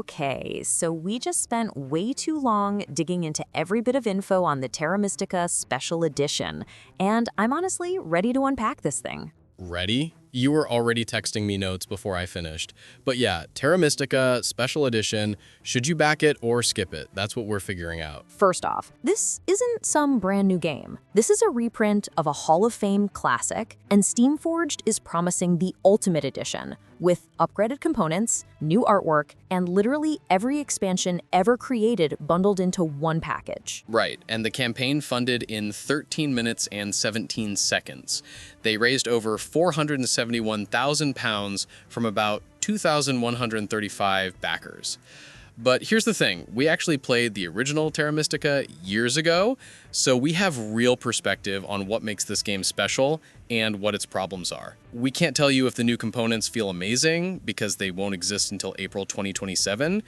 Okay, so we just spent way too long digging into every bit of info on the Terra Mystica Special Edition, and I'm honestly ready to unpack this thing. Ready? You were already texting me notes before I finished. But yeah, Terra Mystica Special Edition, should you back it or skip it? That's what we're figuring out. First off, this isn't some brand new game. This is a reprint of a Hall of Fame classic, and Steamforged is promising the Ultimate Edition, with upgraded components, new artwork, and literally every expansion ever created bundled into one package. Right, and the campaign funded in 13 minutes and 17 seconds. They raised over £471,000 from about 2,135 backers. But here's the thing, we actually played the original Terra Mystica years ago, so we have real perspective on what makes this game special and what its problems are. We can't tell you if the new components feel amazing because they won't exist until April 2027,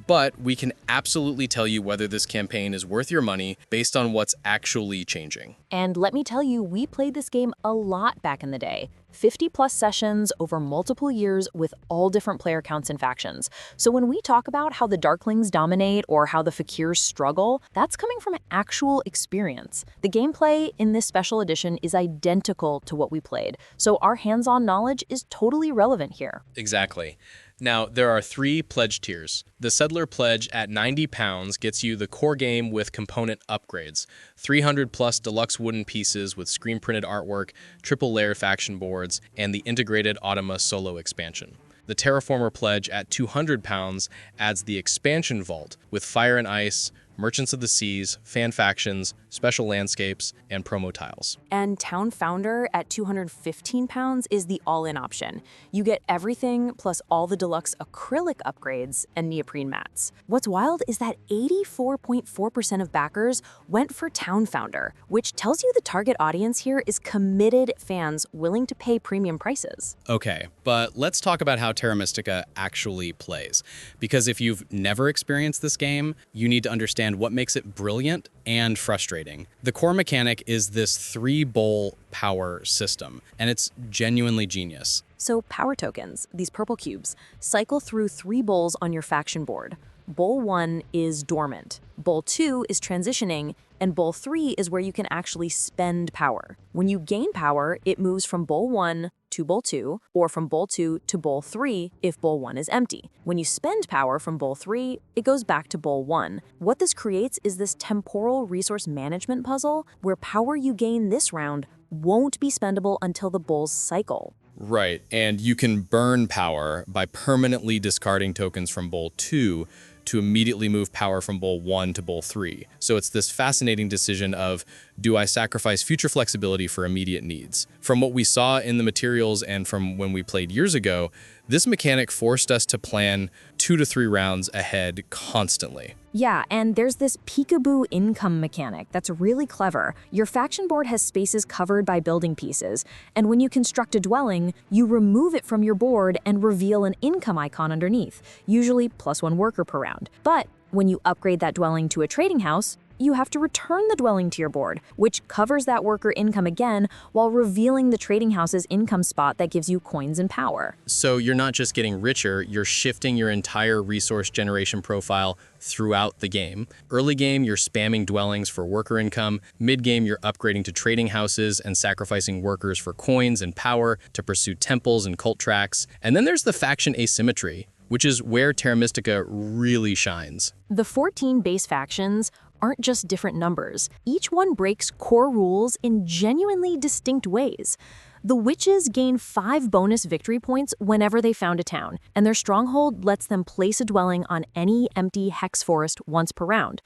but we can absolutely tell you whether this campaign is worth your money based on what's actually changing. And let me tell you, we played this game a lot back in the day. 50+ sessions over multiple years with all different player counts and factions. So when we talk about how the Darklings dominate or how the Fakirs struggle, that's coming from actual experience. The gameplay in this special edition is identical to what we played, so our hands-on knowledge is totally relevant here. Exactly. Now, there are 3 pledge tiers. The Settler Pledge at £90 gets you the core game with component upgrades, 300+ deluxe wooden pieces with screen-printed artwork, triple-layer faction boards, and the integrated Automa solo expansion. The Terraformer Pledge at £200 adds the expansion vault with Fire and Ice, Merchants of the Seas, fan factions, special landscapes, and promo tiles. And Town Founder at £215 is the all-in option. You get everything plus all the deluxe acrylic upgrades and neoprene mats. What's wild is that 84.4% of backers went for Town Founder, which tells you the target audience here is committed fans willing to pay premium prices. Okay, but let's talk about how Terra Mystica actually plays. Because if you've never experienced this game, you need to understand what makes it brilliant and frustrating. The core mechanic is this 3-bowl power system, and it's genuinely genius. So power tokens, these purple cubes, cycle through 3 bowls on your faction board. Bowl 1 is dormant, Bowl 2 is transitioning, and Bowl 3 is where you can actually spend power. When you gain power, it moves from Bowl 1 to Bowl 2, or from Bowl 2 to Bowl 3 if Bowl 1 is empty. When you spend power from Bowl 3, it goes back to Bowl 1. What this creates is this temporal resource management puzzle where power you gain this round won't be spendable until the bowls cycle. Right, and you can burn power by permanently discarding tokens from Bowl 2 to immediately move power from Bowl 1 to Bowl 3. So it's this fascinating decision of, do I sacrifice future flexibility for immediate needs? From what we saw in the materials and from when we played years ago, this mechanic forced us to plan 2 to 3 rounds ahead constantly. Yeah, and there's this peekaboo income mechanic that's really clever. Your faction board has spaces covered by building pieces, and when you construct a dwelling, you remove it from your board and reveal an income icon underneath, usually +1 worker per round. But when you upgrade that dwelling to a trading house, you have to return the dwelling to your board, which covers that worker income again while revealing the trading house's income spot that gives you coins and power. So you're not just getting richer, you're shifting your entire resource generation profile throughout the game. Early game, you're spamming dwellings for worker income. Mid-game, you're upgrading to trading houses and sacrificing workers for coins and power to pursue temples and cult tracks. And then there's the faction asymmetry, which is where Terra Mystica really shines. The 14 base factions aren't just different numbers. Each one breaks core rules in genuinely distinct ways. The witches gain 5 bonus victory points whenever they found a town, and their stronghold lets them place a dwelling on any empty hex forest once per round.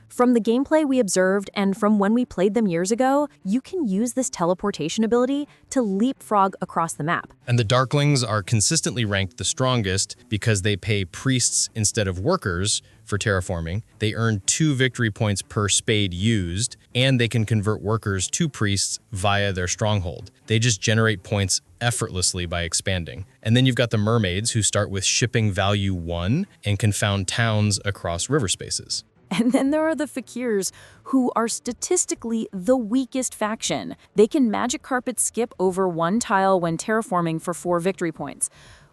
From the gameplay we observed and from when we played them years ago, you can use this teleportation ability to leapfrog across the map. And the Darklings are consistently ranked the strongest because they pay priests instead of workers for terraforming. They earn 2 victory points per spade used, and they can convert workers to priests via their stronghold. They just generate points effortlessly by expanding. And then you've got the mermaids who start with shipping value 1 and can found towns across river spaces. And then there are the Fakirs, who are statistically the weakest faction. They can magic carpet skip over 1 tile when terraforming for 4 victory points.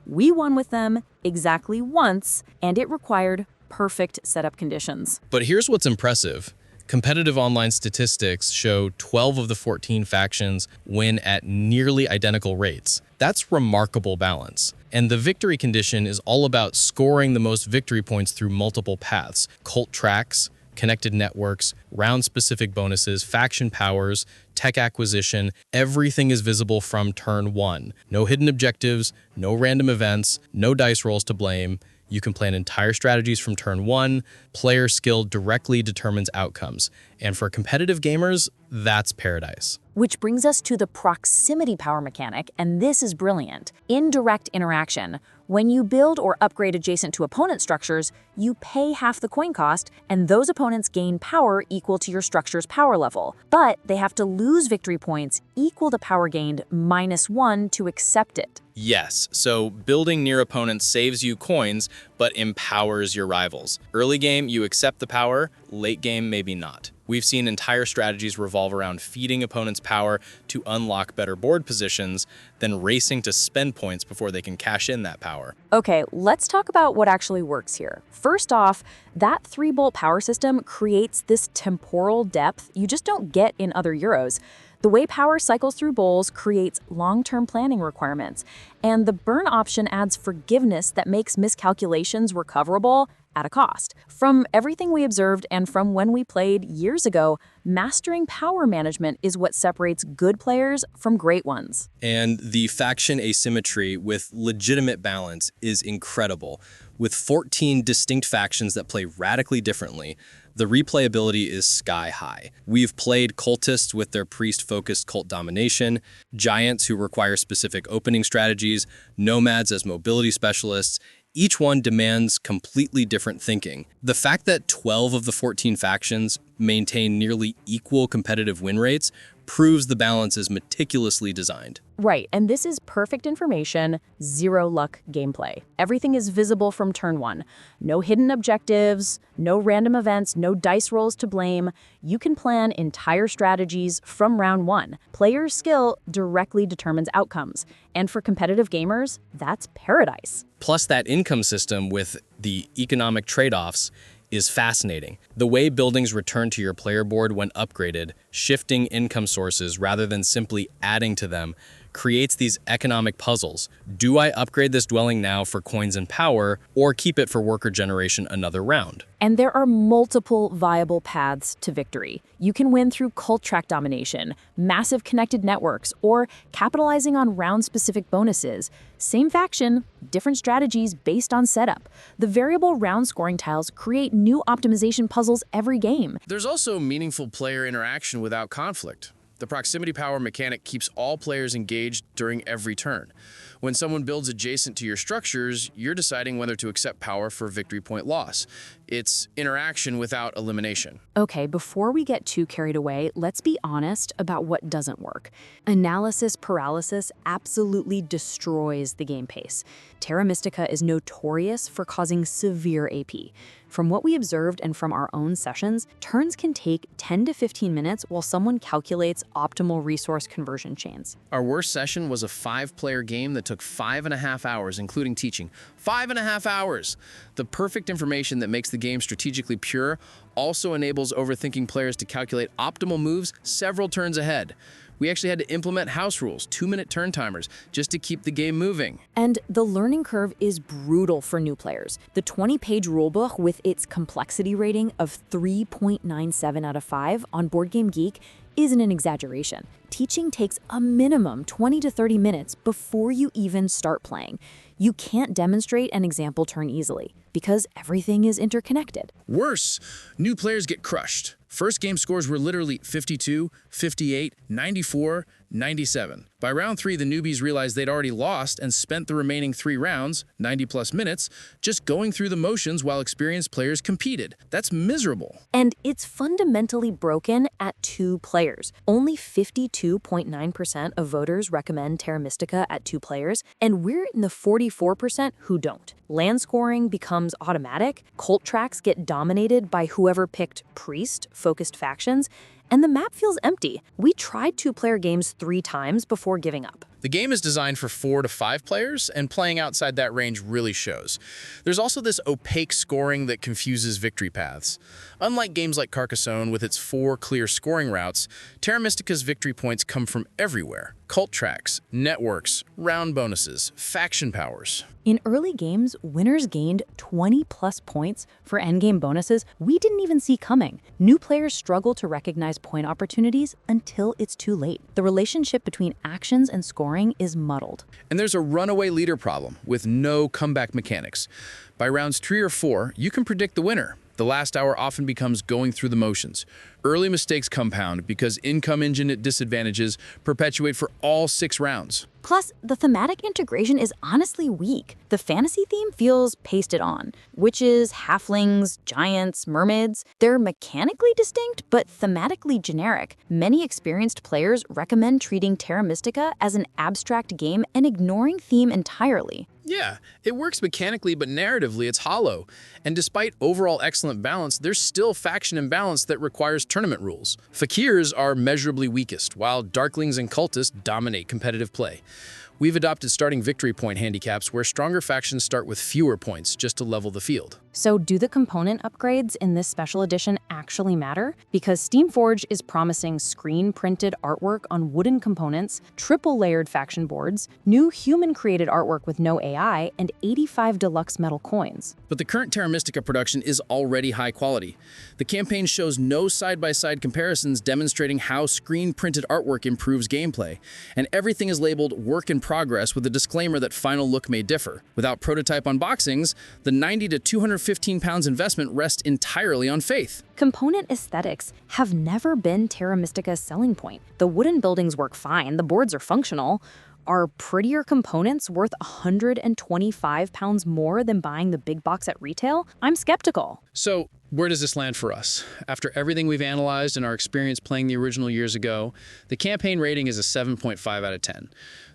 We won with them exactly once, and it required perfect setup conditions. But here's what's impressive. Competitive online statistics show 12 of the 14 factions win at nearly identical rates. That's remarkable balance. And the victory condition is all about scoring the most victory points through multiple paths: cult tracks, connected networks, round-specific bonuses, faction powers, tech acquisition. Everything is visible from turn 1. No hidden objectives, no random events, no dice rolls to blame. You can plan entire strategies from turn 1. Player skill directly determines outcomes. And for competitive gamers, that's paradise. Which brings us to the proximity power mechanic, and this is brilliant. Indirect interaction. When you build or upgrade adjacent to opponent structures, you pay half the coin cost, and those opponents gain power equal to your structure's power level. But they have to lose victory points equal to power gained -1 to accept it. Yes, so building near opponents saves you coins, but empowers your rivals. Early game, you accept the power, late game, maybe not. We've seen entire strategies revolve around feeding opponents power to unlock better board positions, then racing to spend points before they can cash in that power. Okay, let's talk about what actually works here. First off, that 3-bolt power system creates this temporal depth you just don't get in other Euros. The way power cycles through bowls creates long-term planning requirements, and the burn option adds forgiveness that makes miscalculations recoverable at a cost. From everything we observed and from when we played years ago, mastering power management is what separates good players from great ones. And the faction asymmetry with legitimate balance is incredible. With 14 distinct factions that play radically differently, the replayability is sky high. We've played cultists with their priest-focused cult domination, giants who require specific opening strategies, nomads as mobility specialists. Each one demands completely different thinking. The fact that 12 of the 14 factions maintain nearly equal competitive win rates proves the balance is meticulously designed. Right, and this is perfect information, zero luck gameplay. Everything is visible from turn 1. No hidden objectives, no random events, no dice rolls to blame. You can plan entire strategies from round 1. Player's skill directly determines outcomes. And for competitive gamers, that's paradise. Plus, that income system with the economic trade-offs is fascinating. The way buildings return to your player board when upgraded, shifting income sources rather than simply adding to them, creates these economic puzzles. Do I upgrade this dwelling now for coins and power, or keep it for worker generation another round? And there are multiple viable paths to victory. You can win through cult track domination, massive connected networks, or capitalizing on round-specific bonuses. Same faction, different strategies based on setup. The variable round scoring tiles create new optimization puzzles every game. There's also meaningful player interaction without conflict. The proximity power mechanic keeps all players engaged during every turn. When someone builds adjacent to your structures, you're deciding whether to accept power for victory point loss. It's interaction without elimination. Okay, before we get too carried away, let's be honest about what doesn't work. Analysis paralysis absolutely destroys the game pace. Terra Mystica is notorious for causing severe AP. From what we observed and from our own sessions, turns can take 10 to 15 minutes while someone calculates optimal resource conversion chains. Our worst session was a 5-player game that took 5.5 hours, including teaching. 5.5 hours! The perfect information that makes the game strategically pure also enables overthinking players to calculate optimal moves several turns ahead. We actually had to implement house rules, 2-minute turn timers, just to keep the game moving. And the learning curve is brutal for new players. The 20-page rulebook with its complexity rating of 3.97 out of 5 on BoardGameGeek isn't an exaggeration. Teaching takes a minimum 20 to 30 minutes before you even start playing. You can't demonstrate an example turn easily because everything is interconnected. Worse, new players get crushed. First game scores were literally 52, 58, 94, 97. By round 3, the newbies realized they'd already lost and spent the remaining 3 rounds, 90+ minutes, just going through the motions while experienced players competed. That's miserable. And it's fundamentally broken at 2 players. Only 52.9% of voters recommend Terra Mystica at 2 players, and we're in the 44% who don't. Land scoring becomes automatic, cult tracks get dominated by whoever picked priest-focused factions, and the map feels empty. We tried 2-player games 3 times before giving up. The game is designed for 4 to 5 players, and playing outside that range really shows. There's also this opaque scoring that confuses victory paths. Unlike games like Carcassonne with its 4 clear scoring routes, Terra Mystica's victory points come from everywhere. Cult tracks, networks, round bonuses, faction powers. In early games, winners gained 20+ points for endgame bonuses we didn't even see coming. New players struggle to recognize point opportunities until it's too late. The relationship between actions and scoring is muddled. And there's a runaway leader problem with no comeback mechanics. By rounds 3 or 4, you can predict the winner. The last hour often becomes going through the motions. Early mistakes compound because income engine disadvantages perpetuate for all 6 rounds. Plus, the thematic integration is honestly weak. The fantasy theme feels pasted on. Witches, halflings, giants, mermaids, they're mechanically distinct but thematically generic. Many experienced players recommend treating Terra Mystica as an abstract game and ignoring theme entirely. Yeah, it works mechanically, but narratively it's hollow. And despite overall excellent balance, there's still faction imbalance that requires tournament rules. Fakirs are measurably weakest, while Darklings and Cultists dominate competitive play. We've adopted starting victory point handicaps where stronger factions start with fewer points just to level the field. So do the component upgrades in this special edition actually matter? Because Steamforged is promising screen-printed artwork on wooden components, triple-layered faction boards, new human-created artwork with no AI, and 85 deluxe metal coins. But the current Terra Mystica production is already high quality. The campaign shows no side-by-side comparisons demonstrating how screen-printed artwork improves gameplay, and everything is labeled work in progress with a disclaimer that final look may differ. Without prototype unboxings, the 90 to 215 pounds investment rests entirely on faith. Component aesthetics have never been Terra Mystica's selling point. The wooden buildings work fine, the boards are functional. Are prettier components worth 125 pounds more than buying the big box at retail? I'm skeptical. So, where does this land for us? After everything we've analyzed and our experience playing the original years ago, the campaign rating is a 7.5 out of 10.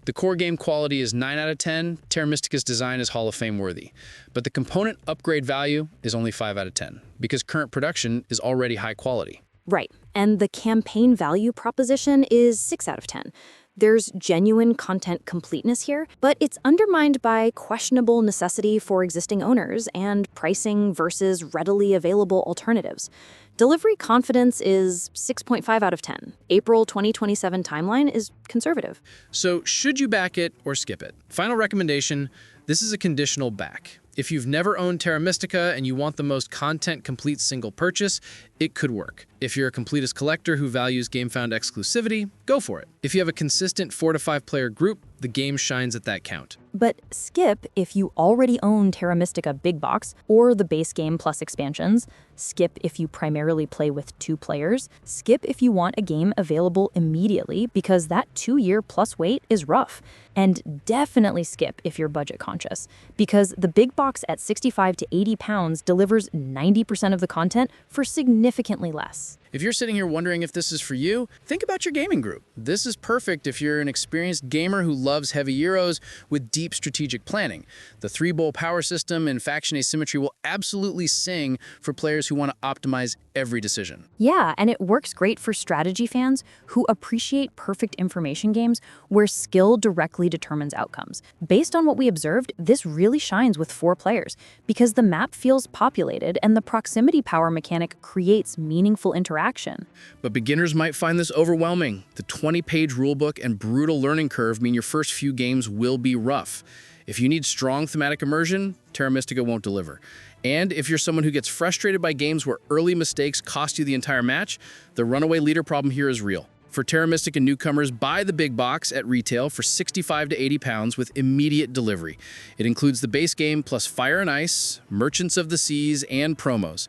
The core game quality is 9 out of 10. Terra Mystica's design is Hall of Fame worthy. But the component upgrade value is only 5 out of 10, because current production is already high quality. Right, and the campaign value proposition is 6 out of 10. There's genuine content completeness here, but it's undermined by questionable necessity for existing owners and pricing versus readily available alternatives. Delivery confidence is 6.5 out of 10. April 2027 timeline is conservative. So, should you back it or skip it? Final recommendation, this is a conditional back. If you've never owned Terra Mystica and you want the most content-complete single purchase, it could work. If you're a completist collector who values GameFound exclusivity, go for it. If you have a consistent 4 to 5 player group, the game shines at that count. But skip if you already own Terra Mystica Big Box or the base game plus expansions. Skip if you primarily play with 2 players. Skip if you want a game available immediately because that 2-year plus wait is rough. And definitely skip if you're budget conscious because the Big Box at 65 to 80 pounds delivers 90% of the content for significantly less. If you're sitting here wondering if this is for you, think about your gaming group. This is perfect if you're an experienced gamer who loves heavy Euros with deep strategic planning. The 3-bowl power system and faction asymmetry will absolutely sing for players who want to optimize every decision. Yeah, and it works great for strategy fans who appreciate perfect information games where skill directly determines outcomes. Based on what we observed, this really shines with 4 players because the map feels populated and the proximity power mechanic creates meaningful interaction. But beginners might find this overwhelming. The 20-page rulebook and brutal learning curve mean your first few games will be rough. If you need strong thematic immersion, Terra Mystica won't deliver. And if you're someone who gets frustrated by games where early mistakes cost you the entire match, the runaway leader problem here is real. For Terra Mystica newcomers, buy the big box at retail for 65 to 80 pounds with immediate delivery. It includes the base game plus Fire and Ice, Merchants of the Seas, and promos.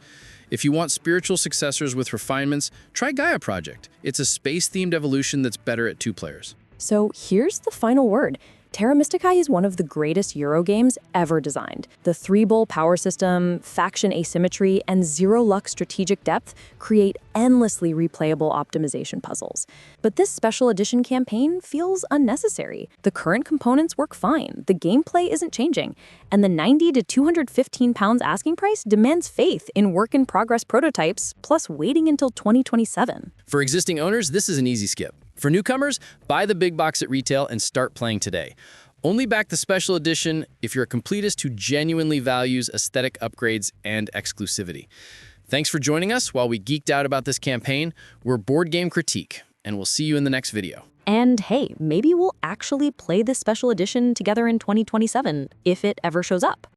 If you want spiritual successors with refinements, try Gaia Project. It's a space-themed evolution that's better at 2 players. So here's the final word. Terra Mystica is one of the greatest Euro games ever designed. The 3-bowl power system, faction asymmetry, and zero-luck strategic depth create endlessly replayable optimization puzzles. But this special edition campaign feels unnecessary. The current components work fine, the gameplay isn't changing, and the 90 to 215 pounds asking price demands faith in work-in-progress prototypes, plus waiting until 2027. For existing owners, this is an easy skip. For newcomers, buy the big box at retail and start playing today. Only back the special edition if you're a completist who genuinely values aesthetic upgrades and exclusivity. Thanks for joining us while we geeked out about this campaign. We're Board Game Critique, and we'll see you in the next video. And hey, maybe we'll actually play this special edition together in 2027, if it ever shows up.